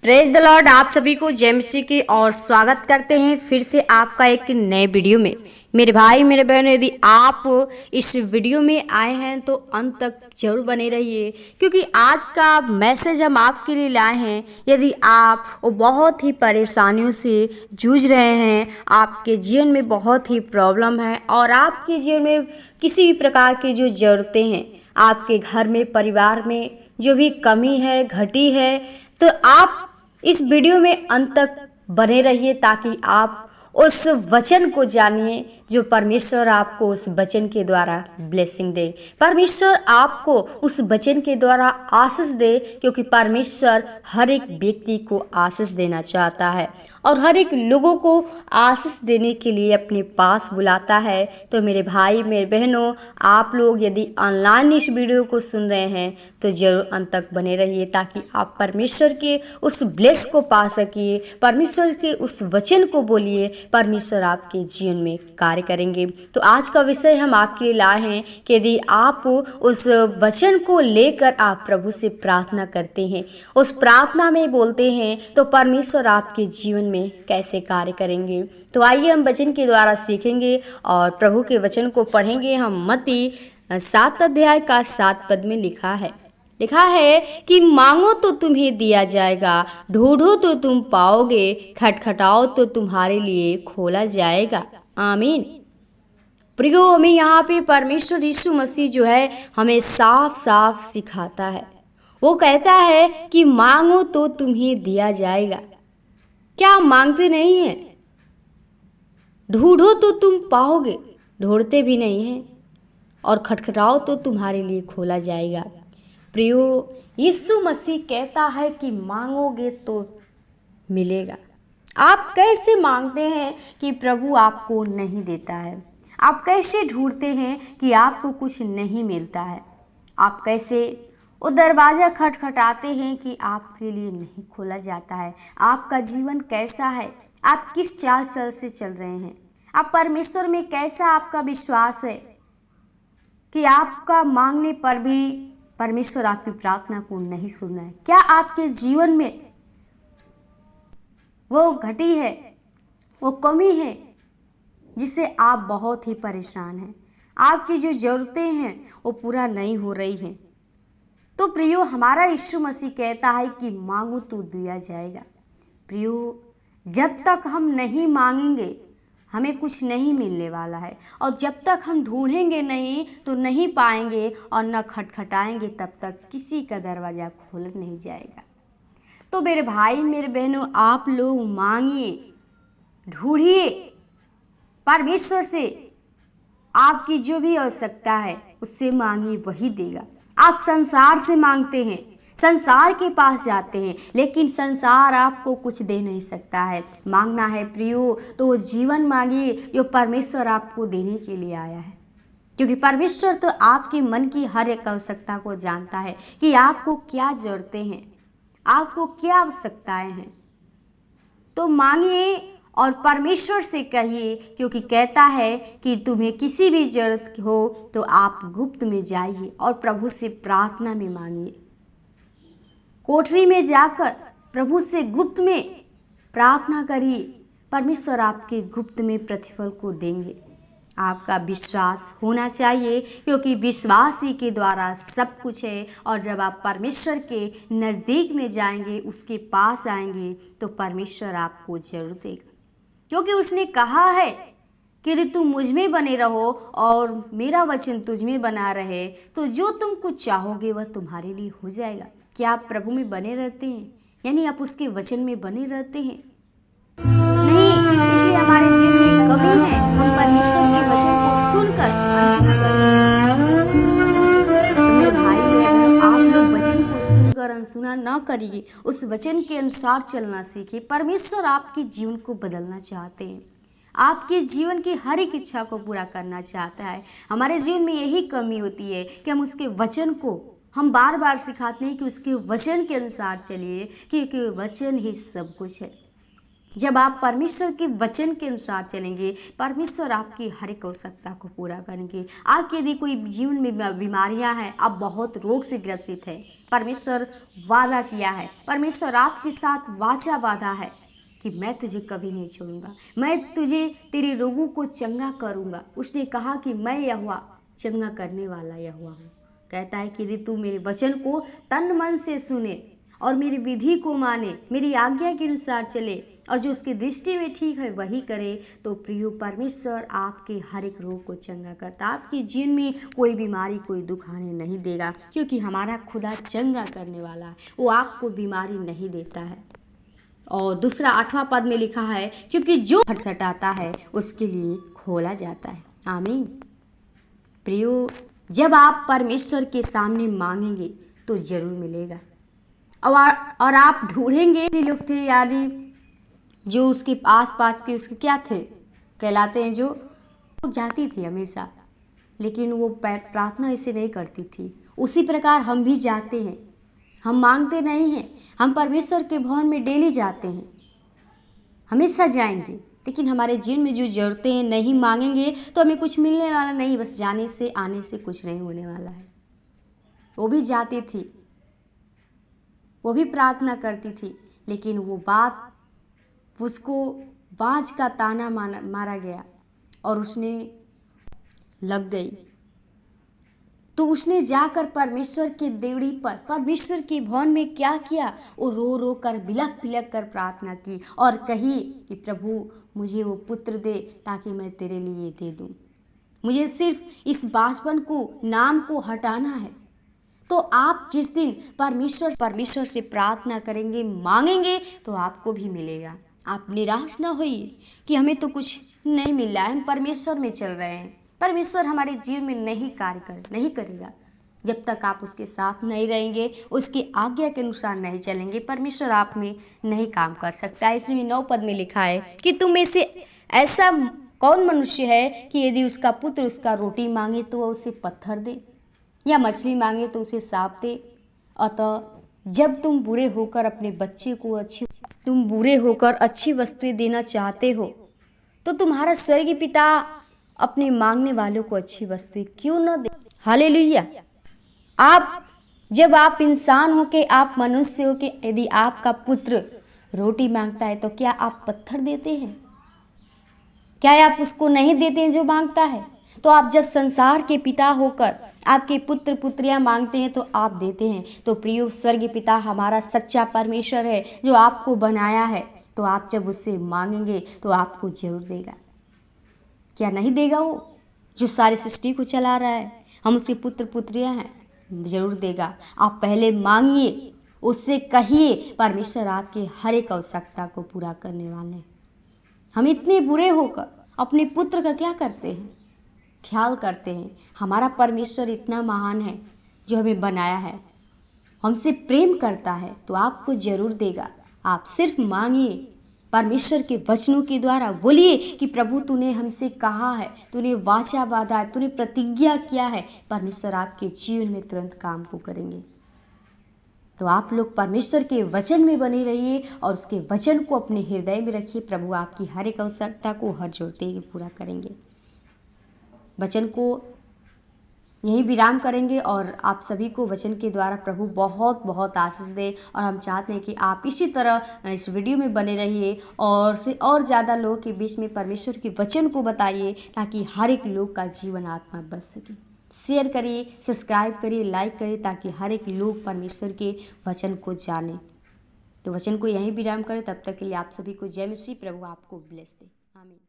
Praise the Lord. आप सभी को जय मसीह की और स्वागत करते हैं फिर से आपका एक नए वीडियो में। मेरे भाई मेरे बहन, यदि आप इस वीडियो में आए हैं तो अंत तक जरूर बने रहिए, क्योंकि आज का मैसेज हम आपके लिए लाए हैं। यदि आप वो बहुत ही परेशानियों से जूझ रहे हैं, आपके जीवन में बहुत ही प्रॉब्लम है और आपके जीवन में किसी भी प्रकार की जो ज़रूरतें हैं, आपके घर में परिवार में जो भी कमी है घटी है, तो आप इस वीडियो में अंत तक बने रहिए ताकि आप उस वचन को जानिए जो परमेश्वर आपको उस वचन के द्वारा ब्लेसिंग दे। परमेश्वर आपको उस वचन के द्वारा आशीष दे, क्योंकि परमेश्वर हर एक व्यक्ति को आशीष देना चाहता है और हर एक लोगों को आशीष देने के लिए अपने पास बुलाता है। तो मेरे भाई मेरे बहनों, आप लोग यदि ऑनलाइन इस वीडियो को सुन रहे हैं तो जरूर अंत तक बने रहिए ताकि आप परमेश्वर के उस ब्लेस को पा सकिए, परमेश्वर के उस वचन को बोलिए, परमेश्वर आपके जीवन में कार्य करेंगे। तो आज का विषय हम आपके लिए लाए हैं कि यदि आप उस वचन को लेकर आप प्रभु से प्रार्थना करते हैं, उस प्रार्थना में बोलते हैं, तो परमेश्वर आपके जीवन में कैसे कार्य करेंगे। तो आइए हम वचन के द्वारा सीखेंगे और प्रभु के वचन को पढ़ेंगे। हम मत्ती 7 अध्याय का 7 पद में लिखा है कि मांगो तो तुम्हें दिया जाएगा, ढूंढो तो तुम पाओगे, खटखटाओ तो तुम्हारे लिए खोला जाएगा। आमीन। प्रियो, हमें यहाँ पे परमेश्वर यीशु मसीह जो है हमें साफ साफ सिखाता है। वो कहता है कि मांगो तो तुम्हें दिया जाएगा। क्या मांगते नहीं हैं? ढूंढो तो तुम पाओगे, ढूंढते भी नहीं हैं, और खटखटाओ तो तुम्हारे लिए खोला जाएगा। प्रियो, यीशु मसीह कहता है कि मांगोगे तो मिलेगा। आप कैसे मांगते हैं कि प्रभु आपको नहीं देता है? आप कैसे ढूंढते हैं कि आपको कुछ नहीं मिलता है? आप कैसे वो दरवाज़ा खटखटाते हैं कि आपके लिए नहीं खोला जाता है? आपका जीवन कैसा है? आप किस चाल चल से चल रहे हैं? आप परमेश्वर में कैसा आपका विश्वास है कि आपका मांगने पर भी परमेश्वर आपकी प्रार्थना को नहीं सुन रहा है? क्या आपके जीवन में वो घटी है, वो कमी है जिससे आप बहुत ही परेशान हैं? आपकी जो ज़रूरतें हैं वो पूरा नहीं हो रही हैं। तो प्रियो, हमारा यीशु मसीह कहता है कि मांगो तो दिया जाएगा। प्रियो, जब तक हम नहीं मांगेंगे हमें कुछ नहीं मिलने वाला है, और जब तक हम ढूंढेंगे नहीं तो नहीं पाएंगे, और न खटखटाएंगे तब तक किसी का दरवाज़ा खोल नहीं जाएगा। तो मेरे भाई मेरे बहनों, आप लोग मांगिए, ढूंढिए परमेश्वर से। आपकी जो भी आवश्यकता है उससे मांगिए, वही देगा। आप संसार से मांगते हैं, संसार के पास जाते हैं, लेकिन संसार आपको कुछ दे नहीं सकता है। मांगना है प्रियो तो वो जीवन मांगिए जो परमेश्वर आपको देने के लिए आया है, क्योंकि परमेश्वर तो आपके मन की हर एक आवश्यकता को जानता है कि आपको क्या ज़रूरतें हैं, आपको क्या आवश्यकताएं हैं। तो मांगिए और परमेश्वर से कहिए, क्योंकि कहता है कि तुम्हें किसी भी जरूरत हो तो आप गुप्त में जाइए और प्रभु से प्रार्थना में मांगिए। कोठरी में जाकर प्रभु से गुप्त में प्रार्थना करिए, परमेश्वर आपके गुप्त में प्रतिफल को देंगे। आपका विश्वास होना चाहिए, क्योंकि विश्वास ही के द्वारा सब कुछ है। और जब आप परमेश्वर के नज़दीक में जाएंगे, उसके पास आएंगे, तो परमेश्वर आपको जरूर देगा, क्योंकि उसने कहा है कि यदि तुम मुझ में बने रहो और मेरा वचन तुझ में बना रहे, तो जो तुम कुछ चाहोगे वह तुम्हारे लिए हो जाएगा। क्या आप प्रभु में बने रहते हैं? यानी आप उसके वचन में बने रहते हैं? नहीं, इसलिए हमारे जीवन में कमी है। हम परमेश्वर के वचन को सुनकर अनसुना करते हैं। तो मेरे भाई मेरे बहन, आप लोग वचन को सुनकर अनसुना न करिए, उस वचन के अनुसार चलना सीखिए। परमेश्वर आपके जीवन को बदलना चाहते हैं, आपके जीवन की हर एक इच्छा को पूरा करना चाहता है। हमारे जीवन में यही कमी होती है कि हम उसके वचन को हम बार बार सिखाते हैं कि उसके वचन के अनुसार चलिए, क्योंकि वचन ही सब कुछ है। जब आप परमेश्वर के वचन के अनुसार चलेंगे, परमेश्वर आपकी हर एक आवश्यकता को पूरा करेंगे। आपके यदि कोई जीवन में बीमारियां हैं, आप बहुत रोग से ग्रसित हैं, परमेश्वर वादा किया है, परमेश्वर आपके साथ वाचा बांधा है कि मैं तुझे कभी नहीं छोड़ूंगा, मैं तुझे तेरे रोगों को चंगा करूंगा। उसने कहा कि मैं यहोवा चंगा करने वाला यहोवा हूँ। कहता है कि यदि तू मेरे वचन को तन मन से सुने और मेरी विधि को माने, मेरी आज्ञा के अनुसार चले और जो उसकी दृष्टि में ठीक है वही करे, तो प्रियो परमेश्वर आपके हर एक रोग को चंगा करता, आपके जीवन में कोई बीमारी कोई दुख आने नहीं देगा, क्योंकि हमारा खुदा चंगा करने वाला है, वो आपको बीमारी नहीं देता है। और दूसरा 8वां पद में लिखा है, क्योंकि जो खटखटाता है उसके लिए खोला जाता है। आमीन। प्रियो, जब आप परमेश्वर के सामने मांगेंगे तो जरूर मिलेगा। और आप ढूंढेंगे। लोग थे यानी जो उसके आस पास के उसके क्या थे कहलाते हैं, जो जाती थी हमेशा, लेकिन वो प्रार्थना इसे नहीं करती थी। उसी प्रकार हम भी जाते हैं, हम मांगते नहीं हैं, हम परमेश्वर के भवन में डेली जाते हैं, हमेशा जाएंगे, लेकिन हमारे जीवन में जो जरूरतें हैं नहीं मांगेंगे तो हमें कुछ मिलने वाला नहीं, बस जाने से आने से कुछ नहीं होने वाला है। वो भी जाती थी, वो भी प्रार्थना करती थी, लेकिन वो बात उसको बाज का ताना मारा गया और उसने लग गई। तो उसने जाकर परमेश्वर के देवड़ी पर, परमेश्वर के भवन में क्या किया, वो रो रो कर बिलख बिलख कर प्रार्थना की और कही कि प्रभु मुझे वो पुत्र दे ताकि मैं तेरे लिए दे दूं। मुझे सिर्फ इस बांझपन को, नाम को हटाना है। तो आप जिस दिन परमेश्वर से प्रार्थना करेंगे, मांगेंगे, तो आपको भी मिलेगा। आप निराश ना होइए कि हमें तो कुछ नहीं मिल रहा है, हम परमेश्वर में चल रहे हैं, परमेश्वर हमारे जीवन में नहीं करेगा। जब तक आप उसके साथ नहीं रहेंगे, उसकी आज्ञा के अनुसार नहीं चलेंगे, परमेश्वर आप में नहीं काम कर सकता है। इसलिए 9 पद में लिखा है कि तुम में से ऐसा कौन मनुष्य है कि यदि उसका पुत्र उसका रोटी मांगे तो वह उसे पत्थर दे, या मछली मांगे तो उसे सांप दे। अतः जब तुम बुरे होकर अपने बच्चे को अच्छी वस्तुएं देना चाहते हो, तो तुम्हारा स्वर्गीय पिता अपने मांगने वालों को अच्छी वस्तुएं क्यों न दे। हालेलुया। जब आप इंसान हो के, आप मनुष्य हो के, यदि आपका पुत्र रोटी मांगता है तो क्या आप पत्थर देते हैं? क्या आप उसको नहीं देते हैं जो मांगता है? तो आप जब संसार के पिता होकर आपके पुत्र पुत्रियां मांगते हैं तो आप देते हैं। तो प्रियो, स्वर्गीय पिता हमारा सच्चा परमेश्वर है जो आपको बनाया है। तो आप जब उससे मांगेंगे तो आपको जरूर देगा। क्या नहीं देगा? वो जो सारी सृष्टि को चला रहा है, हम उसके पुत्र पुत्रियां हैं, जरूर देगा। आप पहले मांगिए, उससे कहिए, परमेश्वर आपके हर एक आवश्यकता को पूरा करने वाले हैं। हम इतने बुरे होकर अपने पुत्र का क्या करते हैं? ख्याल करते हैं। हमारा परमेश्वर इतना महान है जो हमें बनाया है, हमसे प्रेम करता है, तो आपको जरूर देगा। आप सिर्फ मांगिए, परमेश्वर के वचनों के द्वारा बोलिए कि प्रभु तूने हमसे कहा है, तूने वाचा बांधा है, तूने प्रतिज्ञा किया है। परमेश्वर आपके जीवन में तुरंत काम को करेंगे। तो आप लोग परमेश्वर के वचन में बने रहिए और उसके वचन को अपने हृदय में रखिए। प्रभु आपकी हर एक आवश्यकता को हर जोड़ते ही पूरा करेंगे। वचन को यहीं विराम करेंगे और आप सभी को वचन के द्वारा प्रभु बहुत बहुत आशीष दे। और हम चाहते हैं कि आप इसी तरह इस वीडियो में बने रहिए और फिर और ज़्यादा लोगों के बीच में परमेश्वर के वचन को बताइए, ताकि हर एक लोग का जीवन आत्मा बच सके। शेयर करिए, सब्सक्राइब करिए, लाइक करिए, ताकि हर एक लोग परमेश्वर के वचन को जाने। तो वचन को यहीं विराम करें। तब तक के लिए आप सभी को जय मसीह। प्रभु आपको ब्लेस दे। आमीन।